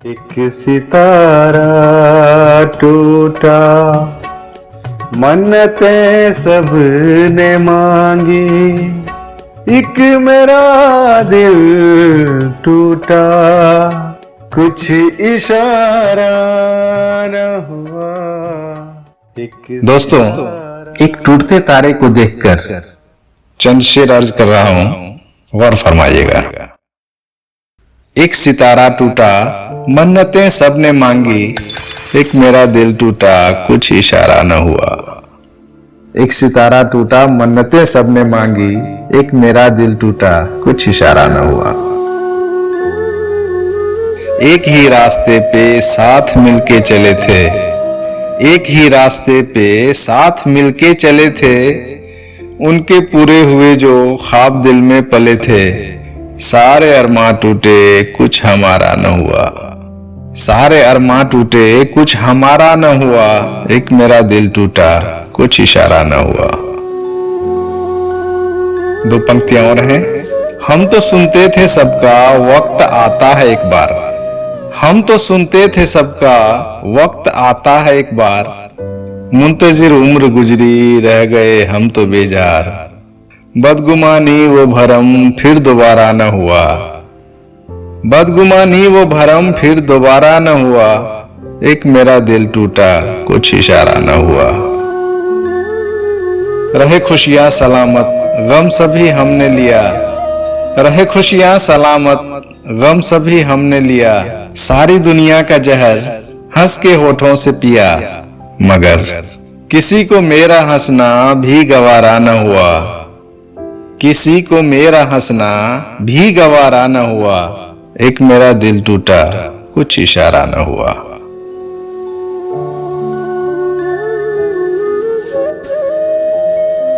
एक सितारा टूटा, मन्नतें सबने मांगी, एक मेरा दिल टूटा, कुछ इशारा न हुआ। दोस्तों, एक टूटते तारे को देखकर चंद शेर अर्ज कर रहा हूं, गौर फरमाइएगा। एक सितारा टूटा, मन्नतें सबने मांगी, एक मेरा दिल टूटा, कुछ इशारा न हुआ। एक सितारा टूटा, मन्नतें सबने मांगी, एक मेरा दिल टूटा, कुछ इशारा न हुआ। एक ही रास्ते पे साथ मिलके चले थे, एक ही रास्ते पे साथ मिलके चले थे, उनके पूरे हुए जो ख्वाब दिल में पले थे, सारे अरमां टूटे, कुछ हमारा न हुआ। सारे अरमां टूटे, कुछ हमारा न हुआ, एक मेरा दिल टूटा, कुछ इशारा न हुआ। दो पंक्तियां और हैं। हम तो सुनते थे सबका, वक्त आता है एक बार। हम तो सुनते थे सबका, वक्त आता है एक बार, मुंतजिर उम्र गुजरी, रह गए हम तो बेजार। बदगुमानी वो भरम फिर दोबारा न हुआ। बदगुमानी वो भरम फिर दोबारा न हुआ, एक मेरा दिल टूटा, कुछ इशारा न हुआ। रहे खुशियां सलामत, गम सभी हमने लिया। रहे खुशियां सलामत, गम सभी हमने लिया। सारी दुनिया का जहर हंस के होठों से पिया, मगर किसी को मेरा हंसना भी गवारा न हुआ। किसी को मेरा हंसना भी गवारा न हुआ, एक मेरा दिल टूटा, कुछ इशारा न हुआ।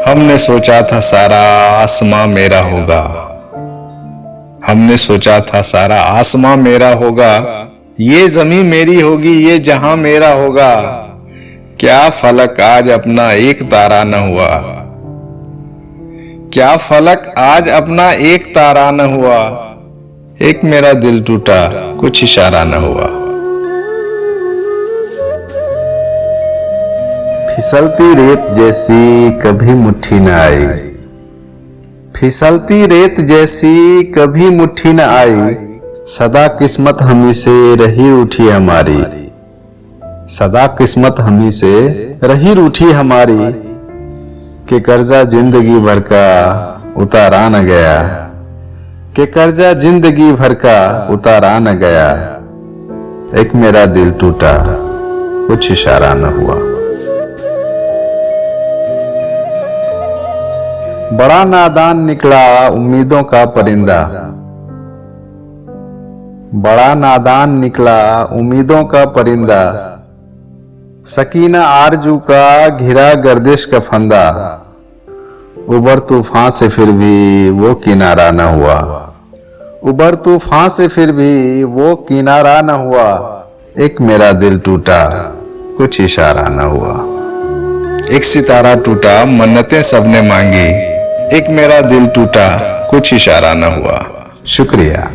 हमने सोचा था सारा आसमां मेरा होगा। हमने सोचा था सारा आसमां मेरा होगा, ये जमीन मेरी होगी, ये जहां मेरा होगा। क्या फलक आज अपना एक तारा न हुआ। क्या फलक आज अपना एक तारा न हुआ, एक मेरा दिल टूटा, कुछ इशारा न हुआ। फिसलती रेत जैसी कभी मुट्ठी न आई। फिसलती रेत जैसी कभी मुट्ठी न आई, सदा किस्मत हमी से रही रूठी हमारी। सदा किस्मत हमी से रही रूठी हमारी, कि कर्जा जिंदगी भर का उतारा न गया। कि कर्जा जिंदगी भर का उतारा न गया, एक मेरा दिल टूटा, कुछ इशारा न हुआ। बड़ा नादान निकला उम्मीदों का परिंदा। बड़ा नादान निकला उम्मीदों का परिंदा, सकीना आरजू का घिरा गर्दिश का फंदा। उबर तूफान से फिर भी वो किनारा न हुआ। उबर तूफान से फिर भी वो किनारा न हुआ, एक मेरा दिल टूटा, कुछ इशारा न हुआ। एक सितारा टूटा, मन्नतें सबने मांगी, एक मेरा दिल टूटा, कुछ इशारा न हुआ। शुक्रिया।